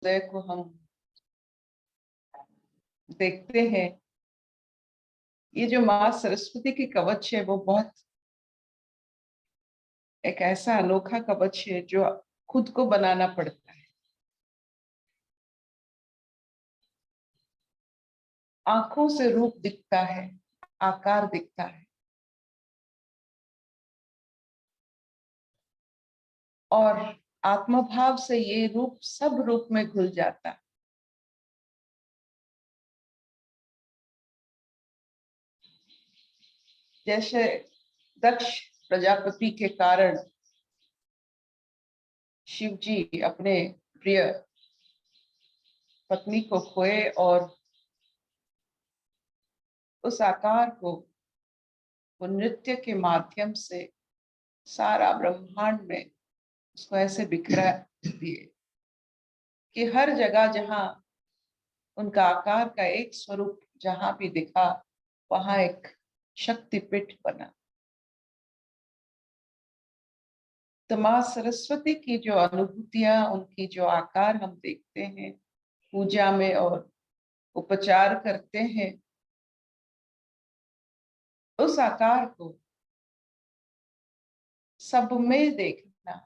सूर्योदय को हम देखते हैं, ये जो माँ सरस्वती की कवच है वो बहुत एक ऐसा अनोखा कवच है जो खुद को बनाना पड़ता है। आंखों से रूप दिखता है, आकार दिखता है, और आत्मभाव से ये रूप सब रूप में घुल जाता है। जैसे दक्ष प्रजापति के कारण शिव जी अपने प्रिय पत्नी को खोए और उस आकार को वो नृत्य के माध्यम से सारा ब्रह्मांड में उसको ऐसे बिखरा दिए कि हर जगह जहां उनका आकार का एक स्वरूप जहां भी दिखा वहां एक शक्तिपीठ बना। तो माँ सरस्वती की जो अनुभूतियां, उनकी जो आकार हम देखते हैं पूजा में और उपचार करते हैं, उस आकार को सब में देखना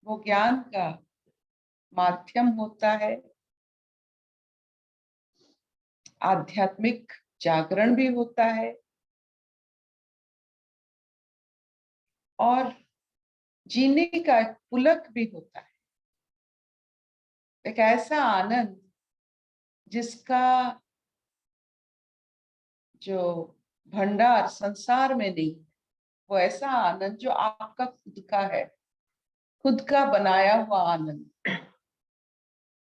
वो ज्ञान का माध्यम होता है। आध्यात्मिक जागरण भी होता है और जीने का एक पुलक भी होता है, एक ऐसा आनंद जिसका जो भंडार संसार में नहीं, वो ऐसा आनंद जो आपका खुद का है, खुद का बनाया हुआ आनंद,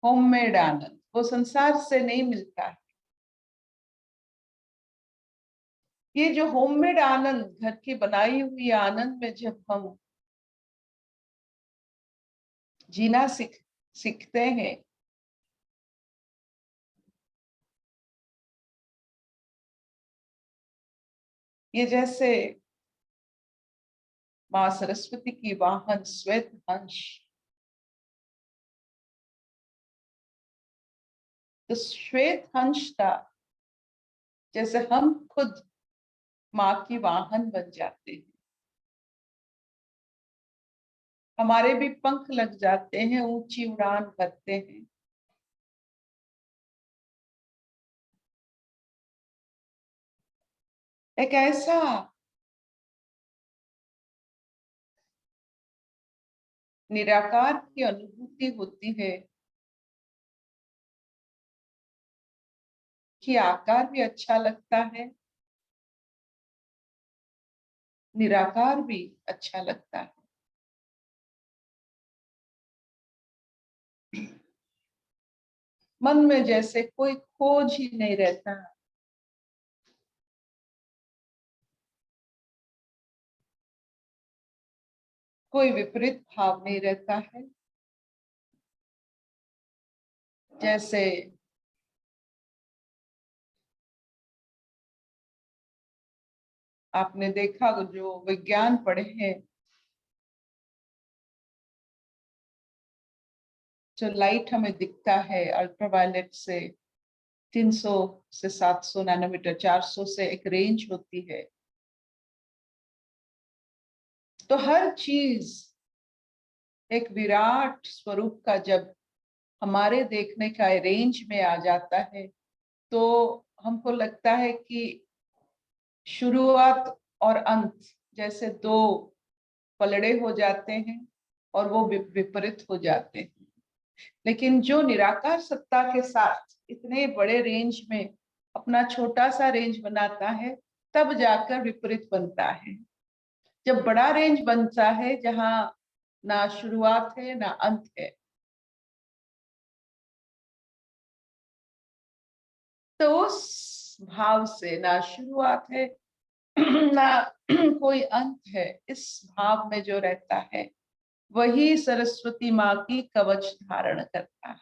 होममेड आनंद, वो संसार से नहीं मिलता है। ये जो होममेड आनंद, घर की बनाई हुई आनंद में जब हम जीना सीखते हैं, ये जैसे माँ सरस्वती की वाहन श्वेत हंस, तो श्वेत हंस का जैसे हम खुद माँ की वाहन बन जाते हैं, हमारे भी पंख लग जाते हैं, ऊंची उड़ान भरते हैं। एक ऐसा निराकार की अनुभूति होती है कि आकार भी अच्छा लगता है, निराकार भी अच्छा लगता है। मन में जैसे कोई खोज ही नहीं रहता, कोई विपरीत भाव नहीं रहता है। जैसे आपने देखा, जो विज्ञान पढ़े हैं, जो लाइट हमें दिखता है अल्ट्रावायलेट से 300 से 700 नैनोमीटर, 400 से एक रेंज होती है, तो हर चीज एक विराट स्वरूप का जब हमारे देखने का रेंज में आ जाता है, तो हमको लगता है कि शुरुआत और अंत जैसे दो पलड़े हो जाते हैं और वो विपरीत हो जाते हैं। लेकिन जो निराकार सत्ता के साथ इतने बड़े रेंज में अपना छोटा सा रेंज बनाता है, तब जाकर विपरीत बनता है। जब बड़ा रेंज बनता है जहां ना शुरुआत है ना अंत है, तो उस भाव से ना शुरुआत है ना कोई अंत है, इस भाव में जो रहता है वही सरस्वती माँ की कवच धारण करता है।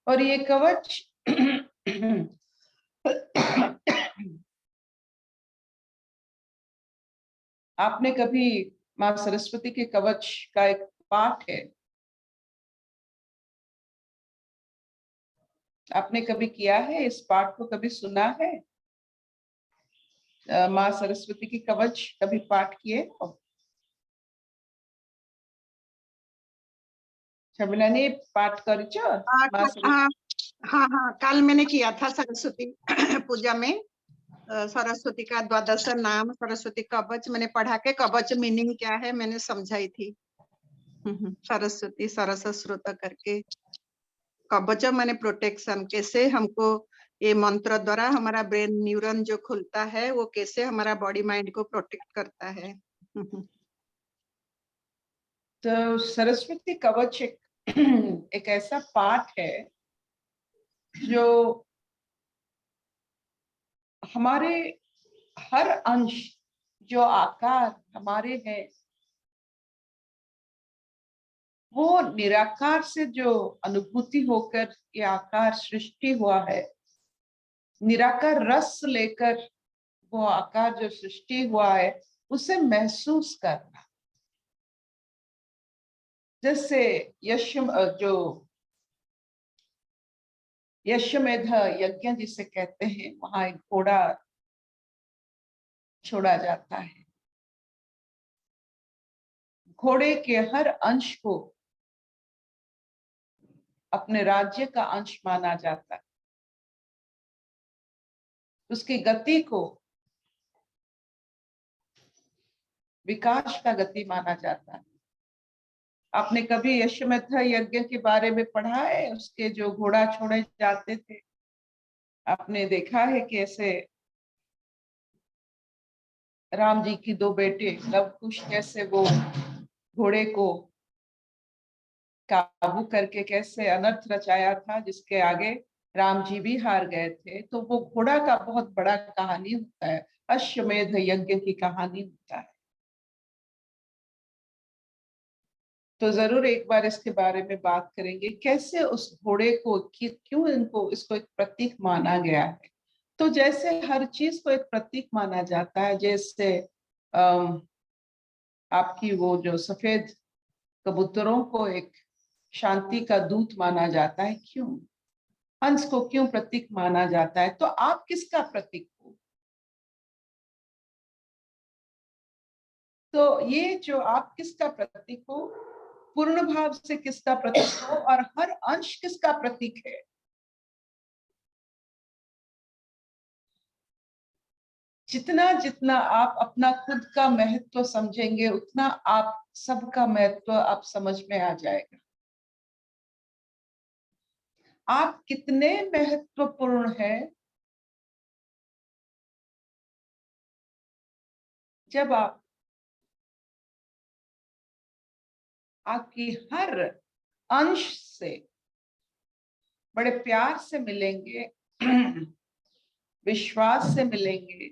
और ये कवच आपने कभी माँ सरस्वती के कवच का एक पाठ है, आपने कभी किया है? इस पाठ को कभी सुना है? माँ सरस्वती की कवच कभी पाठ किए? छबिलानी पाठ करिच माँ सरस्वती? हाँ हाँ हाँ, कल मैंने किया था सरस्वती पूजा में। सरस्वती का द्वादश नाम, सरस्वती कवच मैंने पढ़ा के, कवच मीनिंग क्या है मैंने समझाई थी। सरस्वती सरस स्रोत करके, कवच मैंने प्रोटेक्शन, कैसे हमको ये मंत्र द्वारा हमारा ब्रेन न्यूरॉन जो खुलता है वो कैसे हमारा बॉडी माइंड को प्रोटेक्ट करता है। तो सरस्वती कवच एक ऐसा पाठ है जो हमारे हर अंश, जो आकार हमारे हैं, वो निराकार से जो अनुभूति होकर ये आकार सृष्टि हुआ है, निराकार रस लेकर वो आकार जो सृष्टि हुआ है उसे महसूस करना। जैसे जो यशमेध यज्ञ जिसे कहते हैं, वहां एक घोड़ा छोड़ा जाता है, घोड़े के हर अंश को अपने राज्य का अंश माना जाता है, उसकी गति को विकास का गति माना जाता है। आपने कभी यशमेध यज्ञ के बारे में पढ़ा है? उसके जो घोड़ा छोड़े जाते थे, आपने देखा है कि ऐसे राम जी की दो बेटे लव कुश कैसे वो घोड़े को काबू करके कैसे अनर्थ रचाया था, जिसके आगे राम जी भी हार गए थे। तो वो घोड़ा का बहुत बड़ा कहानी होता है, अश्वमेध यज्ञ की कहानी होता है। तो जरूर एक बार इसके बारे में बात करेंगे, कैसे उस घोड़े को क्यों इनको इसको एक प्रतीक माना गया है। तो जैसे हर चीज को एक प्रतीक माना जाता है, जैसे आपकी वो जो सफेद कबूतरों को एक शांति का दूत माना जाता है, क्यों? हंस को क्यों प्रतीक माना जाता है? तो आप किसका प्रतीक हो? तो ये जो आप किसका प्रतीक हो, पूर्ण भाव से किसका प्रतीक हो, और हर अंश किसका प्रतीक है? जितना जितना आप अपना खुद का महत्व समझेंगे, उतना आप सबका महत्व आप समझ में आ जाएगा। आप कितने महत्वपूर्ण हैं जब आपकी हर अंश से बड़े प्यार से मिलेंगे, विश्वास से मिलेंगे,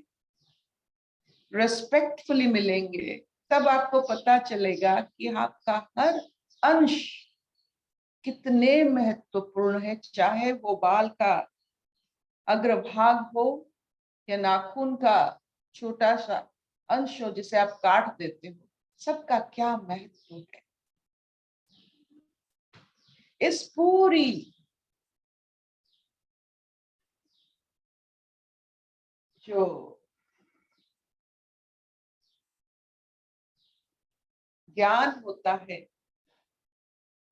रेस्पेक्टफुली मिलेंगे, तब आपको पता चलेगा कि आपका हर अंश कितने महत्वपूर्ण है। चाहे वो बाल का अग्रभाग हो या नाखून का छोटा सा अंश हो जिसे आप काट देते हो, सबका क्या महत्व है। इस पूरी जो ज्ञान होता है,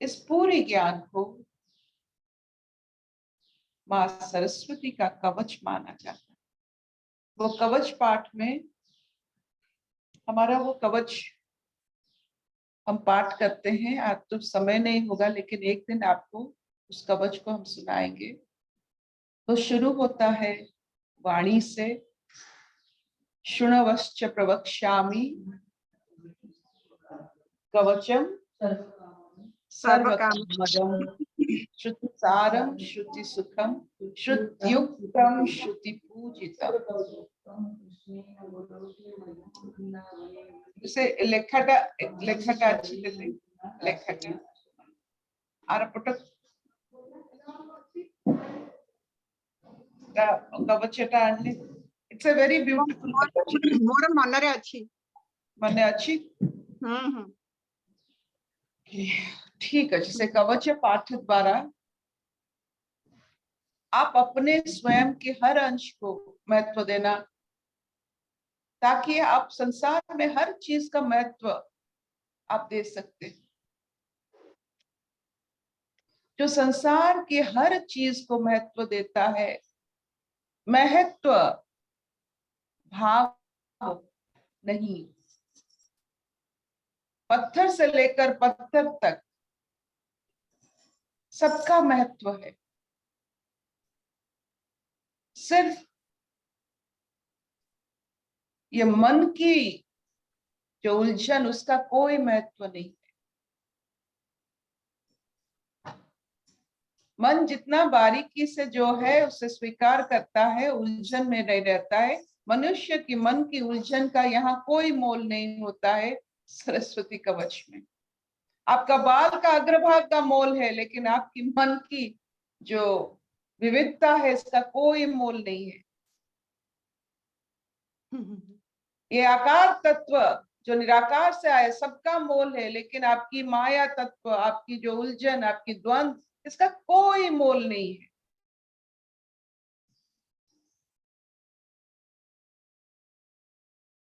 इस पूरी ज्ञान को माँ सरस्वती का कवच माना जाता है। वो कवच पाठ में हमारा वो कवच हम पाठ करते हैं। आज तो समय नहीं होगा, लेकिन एक दिन आपको उस कवच को हम सुनाएंगे। तो शुरू होता है वाणी से, शृण्वश्च प्रवक्ष्यामि कवचम सर्वकामदं श्रुतिसारं श्रुतिसुखं श्रुत्युक्तं श्रुतिपूजितम्। इसे लेखटा आरपट कवचटा अन्य, इट्स अ वेरी ब्यूटीफुल कवच। मोर मनरे अछि मैंने अच्छी ठीक अच्छे से कवच पाठ द्वारा आप अपने स्वयं के हर अंश को महत्व देना, ताकि आप संसार में हर चीज का महत्व आप दे सकते हैं। जो संसार की हर चीज को महत्व देता है, महत्व भाव नहीं, पत्थर से लेकर पत्थर तक सबका महत्व है। सिर्फ ये मन की जो उलझन, उसका कोई महत्व नहीं है। मन जितना बारीकी से जो है उसे स्वीकार करता है, उलझन में नहीं रहता है। मनुष्य की मन की उलझन का यहाँ कोई मोल नहीं होता है। सरस्वती कवच में आपका बाल का अग्रभाग का मोल है, लेकिन आपकी मन की जो विविधता है इसका कोई मोल नहीं है। ये आकार तत्व जो निराकार से आए सबका मोल है, लेकिन आपकी माया तत्व, आपकी जो उलझन, आपकी द्वंद्व, इसका कोई मोल नहीं है।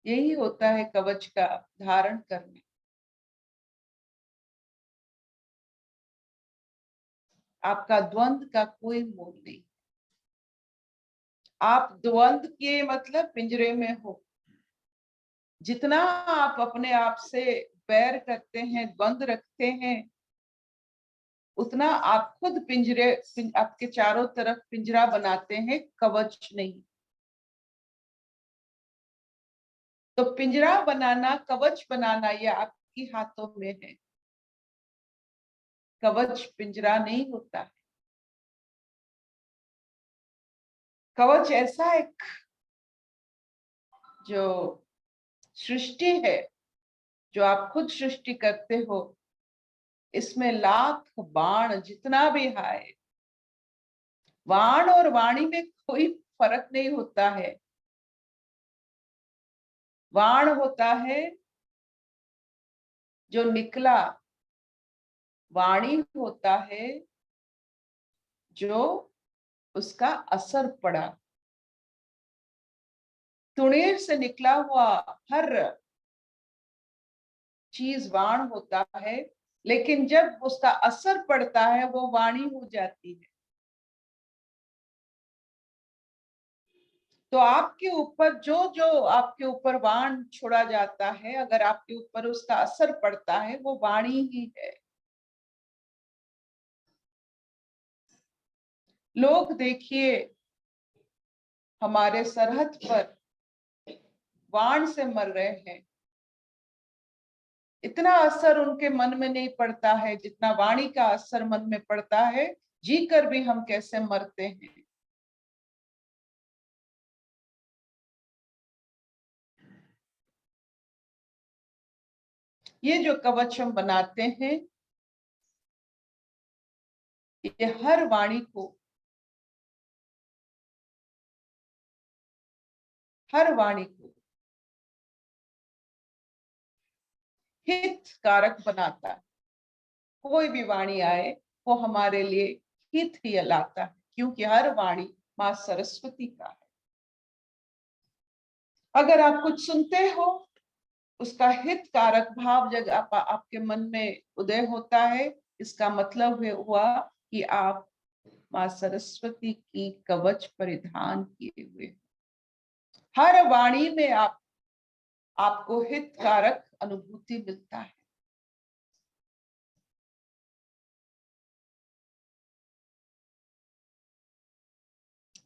यही होता है कवच का धारण करना। आपका द्वंद्व का कोई मोल नहीं। आप द्वंद्व के मतलब पिंजरे में हो। जितना आप अपने आप से बैर करते हैं, द्वंद्व रखते हैं, उतना आप खुद आपके चारों तरफ पिंजरा बनाते हैं, कवच नहीं। तो पिंजरा बनाना, कवच बनाना, यह आपकी हाथों में है। कवच पिंजरा नहीं होता है। कवच ऐसा एक जो सृष्टि है, जो आप खुद सृष्टि करते हो। इसमें लाख बाण जितना भी आए, बाण और वाणी में कोई फर्क नहीं होता है। बाण होता है जो निकला, वाणी होता है जो उसका असर पड़ा। तुणेर से निकला हुआ हर चीज वाण होता है, लेकिन जब उसका असर पड़ता है वो वाणी हो जाती है। तो आपके ऊपर जो जो आपके ऊपर वाण छोड़ा जाता है, अगर आपके ऊपर उसका असर पड़ता है, वो वाणी ही है। लोग देखिए हमारे सरहद पर वाण से मर रहे हैं, इतना असर उनके मन में नहीं पड़ता है जितना वाणी का असर मन में पड़ता है। जीकर भी हम कैसे मरते हैं। ये जो कवच हम बनाते हैं, ये हर वाणी को, हर वाणी को हित कारक बनाता है। कोई भी वाणी आए वो हमारे लिए हित ही लाता है, क्योंकि हर वाणी माँ सरस्वती का है। अगर आप कुछ सुनते हो, उसका हित कारक भाव जब आपके मन में उदय होता है, इसका मतलब हुआ कि आप माँ सरस्वती की कवच परिधान किए हुए। हर वाणी में आपको हित कारक अनुभूति मिलता है।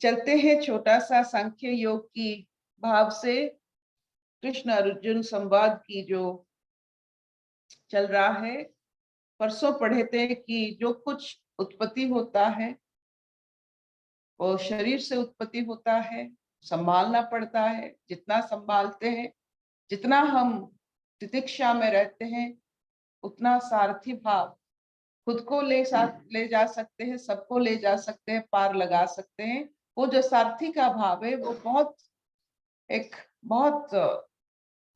चलते हैं छोटा सा सांख्य योग की भाव से कृष्ण अर्जुन संवाद की जो चल रहा है। परसों पढ़े थे कि जो कुछ उत्पत्ति होता है वो शरीर से उत्पत्ति होता है, संभालना पड़ता है। जितना संभालते हैं, जितना हम तितिक्षा में रहते हैं, उतना सारथी भाव खुद को ले जा सकते हैं, सबको ले जा सकते हैं, पार लगा सकते हैं। वो जो सारथी का भाव है वो बहुत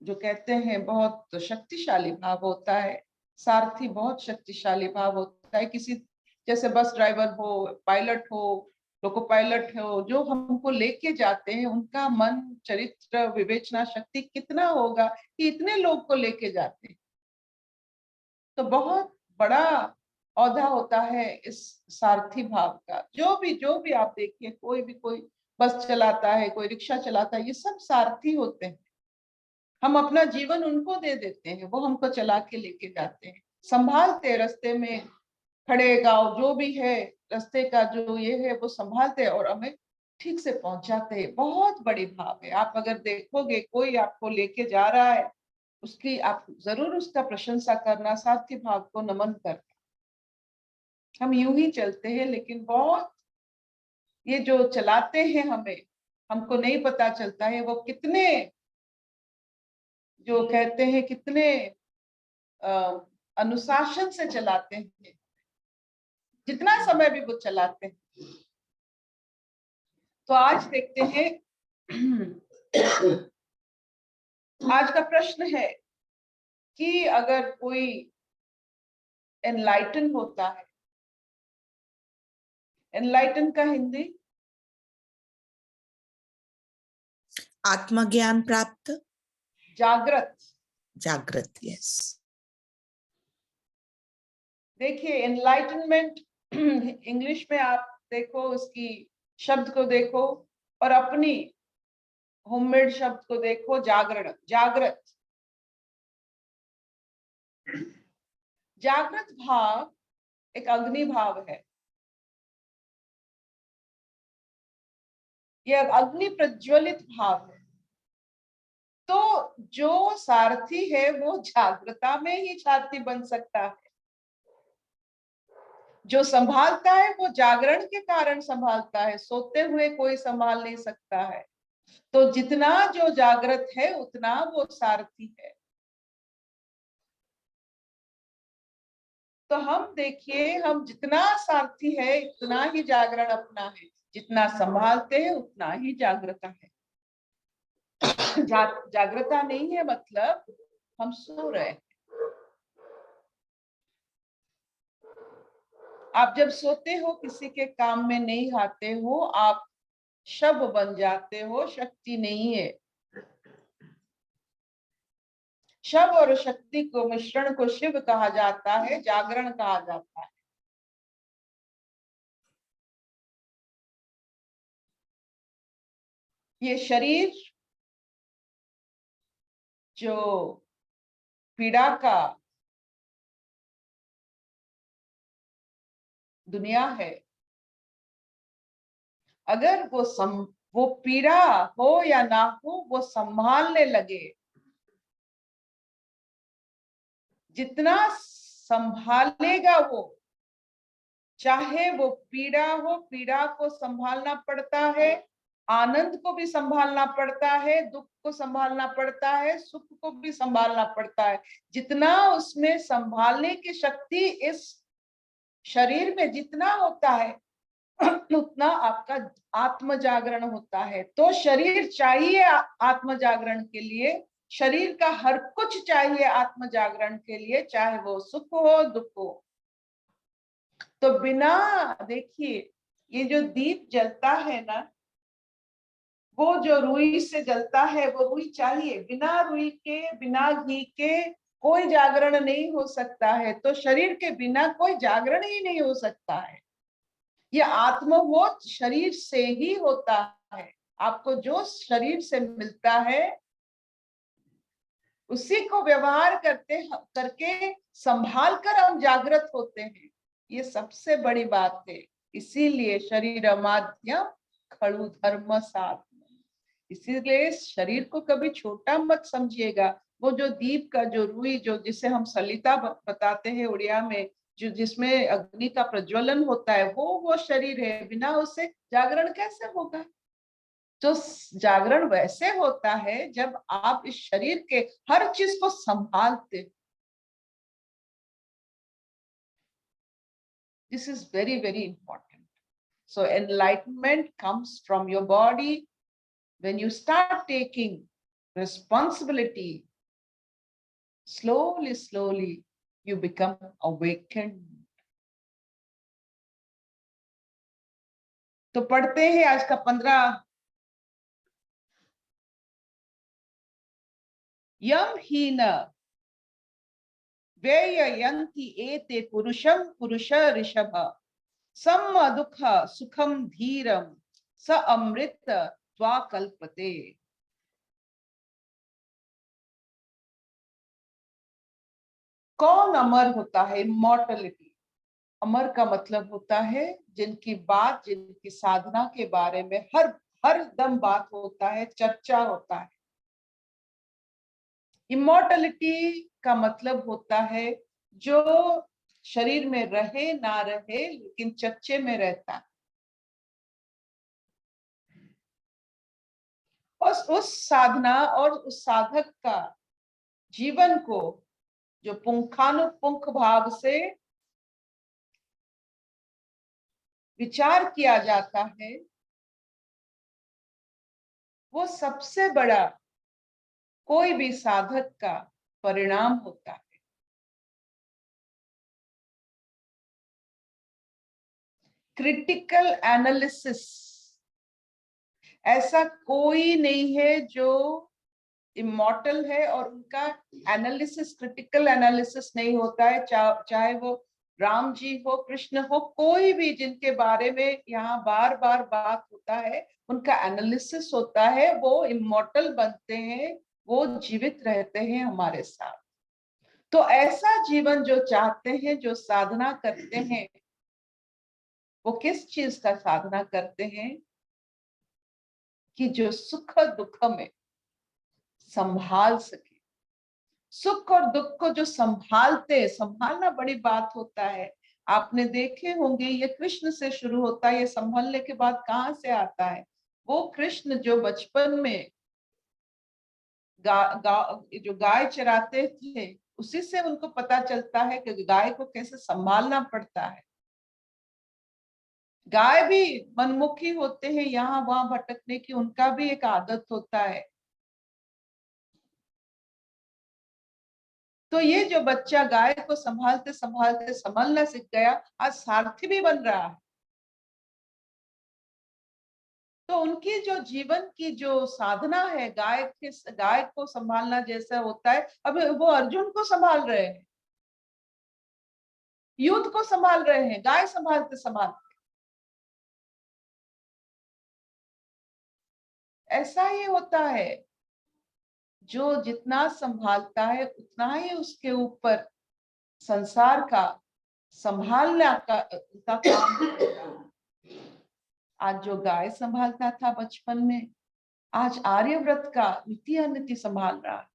जो कहते हैं बहुत शक्तिशाली भाव होता है। सारथी बहुत शक्तिशाली भाव होता है। किसी जैसे बस ड्राइवर हो, पायलट हो, लोको पायलट हो, जो हमको लेके जाते हैं, उनका मन, चरित्र, विवेचना शक्ति कितना होगा कि इतने लोग को लेके जाते हैं। तो बहुत बड़ा औधा होता है इस सारथी भाव का। जो भी आप देखिए, कोई भी, कोई बस चलाता है, कोई रिक्शा चलाता है, ये सब सारथी होते हैं। हम अपना जीवन उनको दे देते हैं, वो हमको चला के लेके जाते हैं, संभालते, रास्ते में खड़े गांव जो भी है, रास्ते का जो ये है वो संभालते हैं और हमें ठीक से पहुंचाते हैं। बहुत बड़ी भाव है। आप अगर देखोगे कोई आपको लेके जा रहा है, उसकी आप जरूर उसका प्रशंसा करना, सारथी भाव को नमन करना। हम यूं ही चलते हैं, लेकिन बहुत ये जो चलाते हैं हमें, हमको नहीं पता चलता है वो कितने, जो कहते हैं कितने अनुशासन से चलाते हैं, जितना समय भी वो चलाते हैं। तो आज देखते हैं आज का प्रश्न है कि अगर कोई एनलाइटन होता है, एनलाइटन का हिंदी आत्मज्ञान प्राप्त, जागृत, जागृत, यस। देखिए एनलाइटनमेंट इंग्लिश में आप देखो, उसकी शब्द को देखो और अपनी होममेड शब्द को देखो, जागरण, जागृत। जागृत भाव एक अग्नि भाव है। यह अग्नि प्रज्वलित भाव है। तो जो सारथी है वो जागृता में ही सारथी बन सकता है। जो संभालता है वो जागरण के कारण संभालता है, सोते हुए कोई संभाल नहीं सकता है। तो जितना जो जागृत है उतना वो सारथी है। तो हम देखिए, हम जितना सारथी है उतना ही जागरण अपना है, जितना संभालते हैं उतना ही जागृता है। जागृता नहीं है मतलब हम सो रहे हैं। आप जब सोते हो, किसी के काम में नहीं आते हो, आप शव बन जाते हो, शक्ति नहीं है। शव और शक्ति को मिश्रण को शिव कहा जाता है, जागरण कहा जाता है। ये शरीर जो पीड़ा का दुनिया है, अगर वो पीड़ा हो या ना हो, वो संभालने लगे, जितना संभालेगा वो, चाहे वो पीड़ा हो, पीड़ा को संभालना पड़ता है, आनंद को भी संभालना पड़ता है, दुख को संभालना पड़ता है, सुख को भी संभालना पड़ता है। जितना उसमें संभालने की शक्ति इस शरीर में जितना होता है, उतना आपका आत्म जागरण होता है। तो शरीर चाहिए आत्म जागरण के लिए, शरीर का हर कुछ चाहिए आत्म जागरण के लिए, चाहे वो सुख हो, दुख हो। तो बिना, देखिए ये जो दीप जलता है ना, वो जो रुई से जलता है, वो रुई चाहिए। बिना रुई के, बिना घी के कोई जागरण नहीं हो सकता है। तो शरीर के बिना कोई जागरण ही नहीं हो सकता है। ये आत्मबोध शरीर से ही होता है। आपको जो शरीर से मिलता है उसी को व्यवहार करके संभाल कर हम जागृत होते हैं। ये सबसे बड़ी बात है। इसीलिए शरीर माध्यम खड़ु धर्म साधन। इसीलिए शरीर को कभी छोटा मत समझिएगा। वो जो दीप का जो रुई, जो जिसे हम सलिता बताते हैं उड़िया में, जो जिसमें अग्नि का प्रज्वलन होता है, वो शरीर है। बिना उससे जागरण कैसे होगा? तो जागरण वैसे होता है जब आप इस शरीर के हर चीज को संभालते। This is very very important. So enlightenment comes from your body when you start taking responsibility slowly you become awakened. तो पढ़ते हैं आज का 15 यम हीन व्ययन्ति एते पुरुषं पुरुष ऋषभ सम दुख सुखम धीरम स अमृत त्वा कल्पते। कौन अमर होता है? इमॉर्टलिटी। अमर का मतलब होता है जिनकी बात, जिनकी साधना के बारे में हर दम बात होता है, चर्चा होता है। इमॉर्टलिटी का मतलब होता है जो शरीर में रहे ना रहे लेकिन चर्चे में रहता है। उस साधना और उस साधक का जीवन को जो पुंखानुपुंख भाव से विचार किया जाता है, वो सबसे बड़ा कोई भी साधक का परिणाम होता है। क्रिटिकल एनालिसिस, ऐसा कोई नहीं है जो इमॉर्टल है और उनका एनालिसिस क्रिटिकल एनालिसिस नहीं होता है। चाहे वो राम जी हो, कृष्ण हो, कोई भी जिनके बारे में यहाँ बार बार बात होता है, उनका एनालिसिस होता है। वो इमॉर्टल बनते हैं, वो जीवित रहते हैं हमारे साथ। तो ऐसा जीवन जो चाहते हैं, जो साधना करते हैं, वो किस चीज का साधना करते हैं कि जो सुख दुख में संभाल सके। सुख और दुख को जो संभालते, संभालना बड़ी बात होता है। आपने देखे होंगे ये कृष्ण से शुरू होता है, ये संभलने के बाद कहाँ से आता है? वो कृष्ण जो बचपन में जो गाय चराते थे, उसी से उनको पता चलता है कि गाय को कैसे संभालना पड़ता है। गाय भी मनमुखी होते हैं, यहाँ वहां भटकने की उनका भी एक आदत होता है। तो ये जो बच्चा गाय को संभालते संभालते संभलना सीख गया, आज सारथी भी बन रहा है। तो उनकी जो जीवन की जो साधना है, गाय को संभालना जैसा होता है। अब वो अर्जुन को संभाल रहे हैं, युद्ध को संभाल रहे हैं, गाय संभालते संभालते। ऐसा ही होता है, जो जितना संभालता है उतना ही उसके ऊपर संसार का संभालना का काम होता है। आज जो गाय संभालता था बचपन में, आज आर्यव्रत का नीति अनिति संभाल रहा है,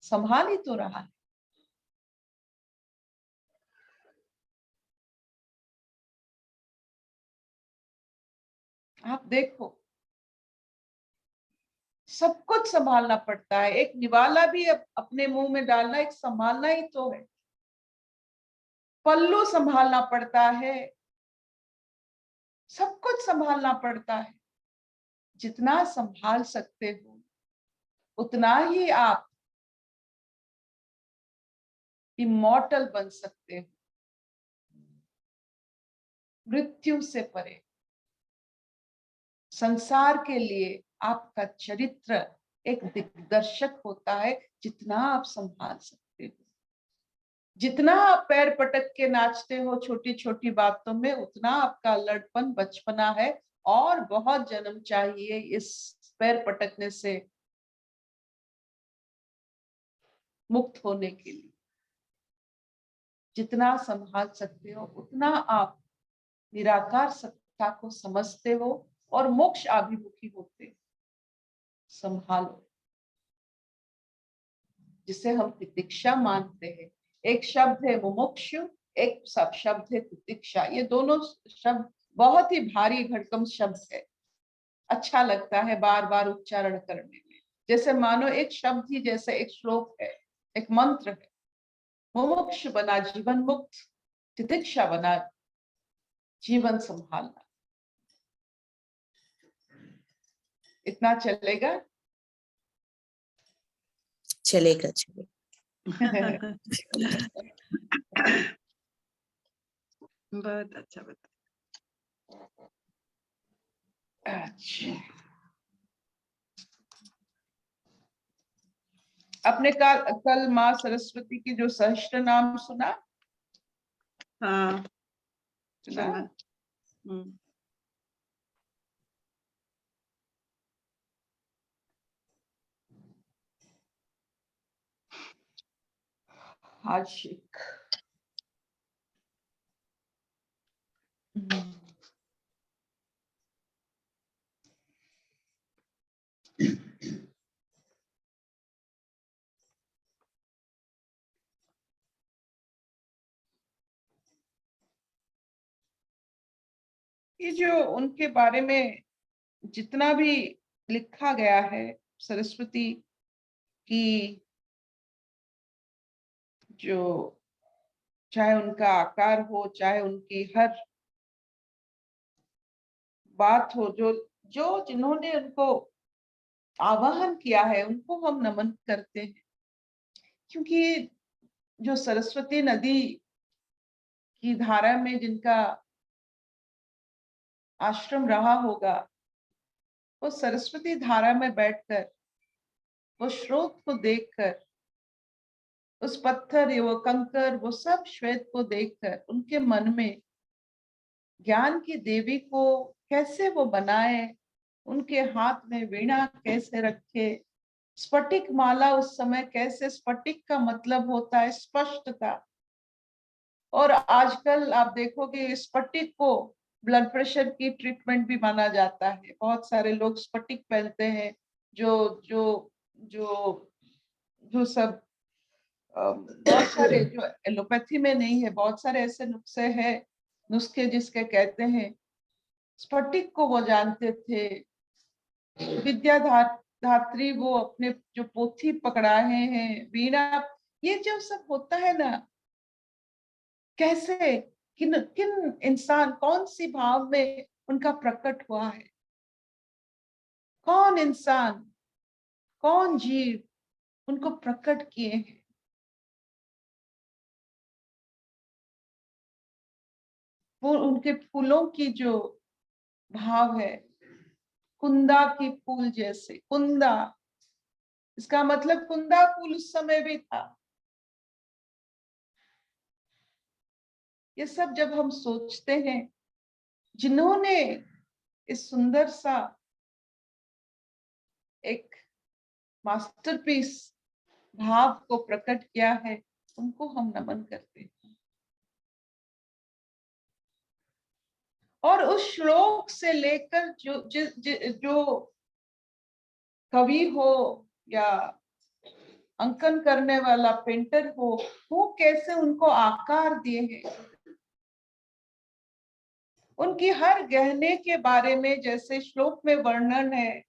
संभाल ही तो रहा है। आप देखो, सब कुछ संभालना पड़ता है। एक निवाला भी अपने मुंह में डालना एक संभालना ही तो है। पल्लू संभालना पड़ता है, सब कुछ संभालना पड़ता है। जितना संभाल सकते हो उतना ही आप इमॉर्टल बन सकते हो, मृत्यु से परे। संसार के लिए आपका चरित्र एक दिग्दर्शक होता है। जितना आप संभाल सकते हो, जितना आप पैर पटक के नाचते हो छोटी छोटी बातों में, उतना आपका लड़पन बचपना है। और बहुत जन्म चाहिए इस पैर पटकने से मुक्त होने के लिए। जितना संभाल सकते हो उतना आप निराकार सत्ता को समझते हो और मोक्ष अभिमुखी होते हो। संभालो, जिसे हम तितिक्षा मानते हैं। एक शब्द है मुमुक्षु, एक शब्द है तितिक्षा। ये दोनों शब्द बहुत ही भारी भरकम शब्द है। अच्छा लगता है बार बार उच्चारण करने में, जैसे मानो एक शब्द ही जैसे एक श्लोक है, एक मंत्र है। मुमुक्ष बना जीवन मुक्त, तितिक्षा बना जीवन संभालना। इतना चलेगा? चलेगा चलेगा। बहुत अच्छा बता। अच्छा, अपने कल माँ सरस्वती की जो सहस्त्र नाम सुना? हाँ सुना? सुना। आशिक। ये जो उनके बारे में जितना भी लिखा गया है, सरस्वती की जो, चाहे उनका आकार हो, चाहे उनकी हर बात हो, जो जो जिन्होंने उनको आवाहन किया है, उनको हम नमन करते हैं। क्योंकि जो सरस्वती नदी की धारा में जिनका आश्रम रहा होगा, वो सरस्वती धारा में बैठकर, वो स्रोत को देखकर, उस पत्थर, वो कंकर, वो सब श्वेत को देखकर उनके मन में ज्ञान की देवी को कैसे वो बनाए, उनके हाथ में वीणा कैसे रखे, स्फटिक माला, उस समय कैसे, स्फटिक का मतलब होता है स्पष्टता। और आजकल आप देखोगे स्फटिक को ब्लड प्रेशर की ट्रीटमेंट भी माना जाता है। बहुत सारे लोग स्फटिक पहनते हैं, जो जो जो जो सब बहुत सारे, जो एलोपैथी में नहीं है, बहुत सारे ऐसे नुस्खे जिसके कहते हैं, स्फटिक को वो जानते थे। विद्या धात्री वो अपने जो पोथी पकड़ाए हैं, वीणा, ये जो सब होता है ना, कैसे, किन किन इंसान, कौन सी भाव में उनका प्रकट हुआ है, कौन इंसान, कौन जीव उनको प्रकट किए हैं। वो उनके फूलों की जो भाव है, कुंदा की फूल जैसे, कुंदा, इसका मतलब कुंदा फूल उस समय भी था। ये सब जब हम सोचते हैं, जिन्होंने इस सुंदर सा एक मास्टरपीस भाव को प्रकट किया है, उनको हम नमन करते हैं। और उस श्लोक से लेकर जो कवि हो या अंकन करने वाला पेंटर हो, वो कैसे उनको आकार दिए हैं, उनकी हर गहने के बारे में जैसे श्लोक में वर्णन है,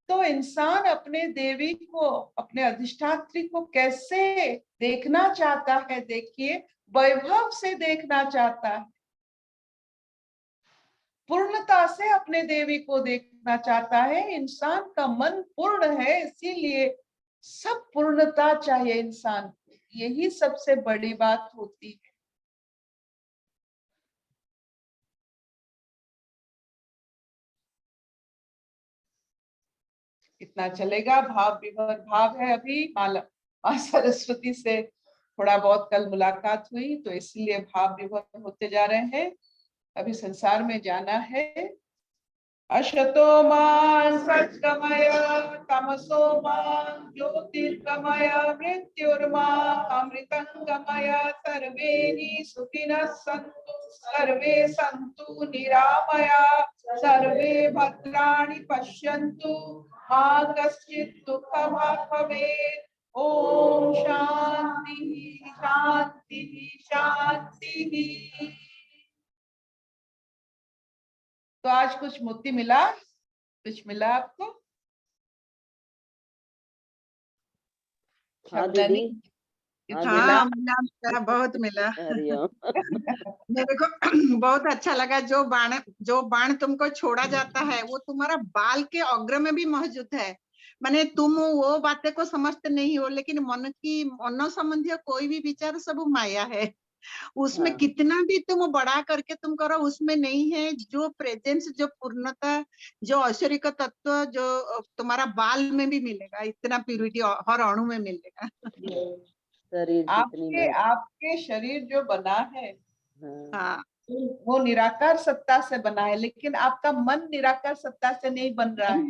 तो इंसान अपने देवी को, अपने अधिष्ठात्री को कैसे देखना चाहता है। देखिए, वैभव से देखना चाहता है, पूर्णता से अपने देवी को देखना चाहता है। इंसान का मन पूर्ण है, इसीलिए सब पूर्णता चाहिए इंसान को, यही सबसे बड़ी बात होती है। इतना चलेगा, भाव विभोर भाव है। अभी माँ सरस्वती से थोड़ा बहुत कल मुलाकात हुई, तो इसलिए भाव विभोर होते जा रहे हैं। अभी संसार में जाना है। अशतो मा सत्कमय, तमसो मा ज्योतिर्गमय, मृत्युर्मा अमृतंगमय। सर्वे सुखिनः सन्तु, सर्वे सन्तु निरामया, सर्वे भद्राणि पश्यन्तु, मा कश्चित् दुःखभाग् भवेत्। ओम शांति शांति शांति। तो आज कुछ मोती मिला? कुछ मिला आपको? हाँ शब्दानी, दीदी, कुछ हाँ मिला? हाँ मिला, बहुत मिला। हरिओम। मेरे को बहुत अच्छा लगा। जो बाण तुमको छोड़ा जाता है, वो तुम्हारा बाल के अग्र में भी मौजूद है। माने तुम वो बातें को समझते नहीं हो, लेकिन मन संबंधी कोई भी विचार सब माया है। उसमें हाँ। कितना भी तुम बड़ा करके तुम करो, उसमें नहीं है जो प्रेजेंस, जो पूर्णता, जो ऐश्वर्य का तत्व, जो तुम्हारा बाल में भी मिलेगा, इतना प्यूरिटी हर अणु में मिलेगा। शरीर जितनी आपके शरीर जो बना है हाँ, वो निराकार सत्ता से बना है, लेकिन आपका मन निराकार सत्ता से नहीं बन रहा है।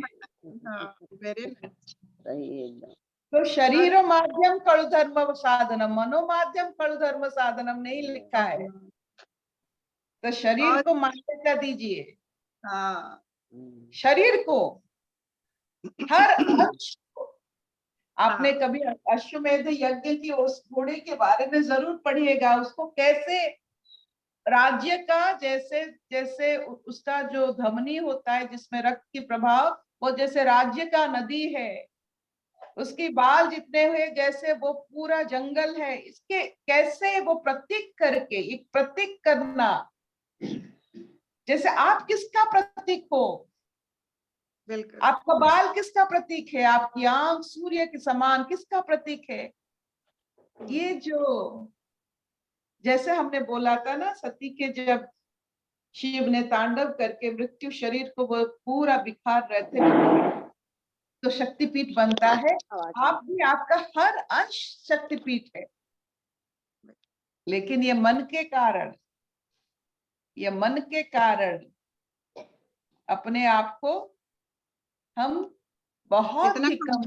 हाँ, वेरी सही एकदम। तो शरीर माध्यम कलु धर्म साधनम, मनो माध्यम कलु धर्म साधनम नहीं लिखा है। तो शरीर को मान्यता दीजिए, हाँ, शरीर को, हर अंश को। आपने कभी अश्वमेध यज्ञ की उस घोड़े के बारे में जरूर पढ़िएगा, उसको कैसे राज्य का, जैसे जैसे उसका जो धमनी होता है जिसमें रक्त की प्रभाव, वो जैसे राज्य का नदी है, उसकी बाल जितने हुए जैसे वो पूरा जंगल है, इसके कैसे वो प्रतीक करके, एक प्रतीक करना, जैसे आप किसका प्रतीक हो, बिल्कुल। आपका बाल किसका प्रतीक है, आपकी आंख सूर्य के समान किसका प्रतीक है। ये जो जैसे हमने बोला था ना, सती के जब शिव ने तांडव करके मृत्यु शरीर को वो पूरा बिखार रहे थे, तो शक्तिपीठ बनता है। आप भी, आपका हर अंश शक्तिपीठ है, लेकिन ये मन के कारण अपने आप को हम बहुत इतना ही कम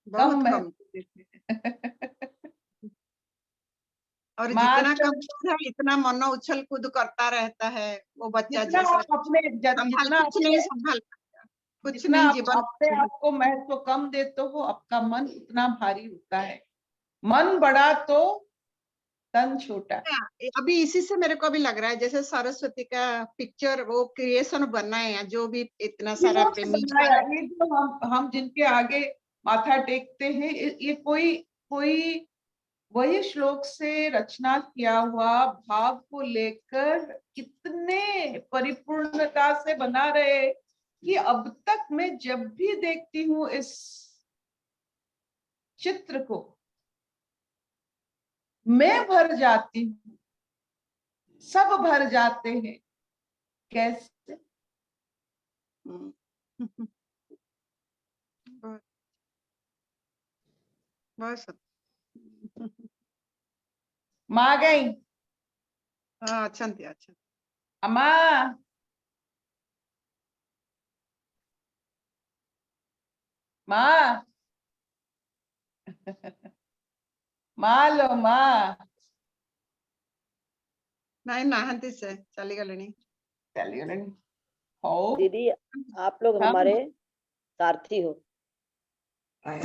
बहुत कम महसूस देते हैं। और माँ जितना जब- कम है, इतना मन उछल कूद करता रहता है वो बच्चा जितना जैसा। आप अपने जितना कुछ नहीं संभाल पाता, कुछ जितना नहीं आप जीवन। अपने आप को महत्व कम देते हो, आपका मन उतना भारी होता है। मन बड़ा तो तन छोटा। अभी इसी से मेरे को अभी लग रहा है जैसे सरस्वती का पिक्चर वो क्रिएशन बना है, जो भी इतना सारा ये जो हम जिनके आगे माथा टेकते हैं, ये कोई वही श्लोक से रचना किया हुआ भाव को लेकर कितने परिपूर्णता से बना रहे कि अब तक मैं जब भी देखती हूँ इस चित्र को, मैं भर जाती हूँ, सब भर जाते हैं। कैसे? बस। माँ गई, हाँ, अच्छा अच्छा। अम्मा, माँ, माँ लो माँ। नहीं नाहंती से चली गलनी। चलिए नहीं हो दीदी आप लोग हम हमारे सारथी हो। हाँ।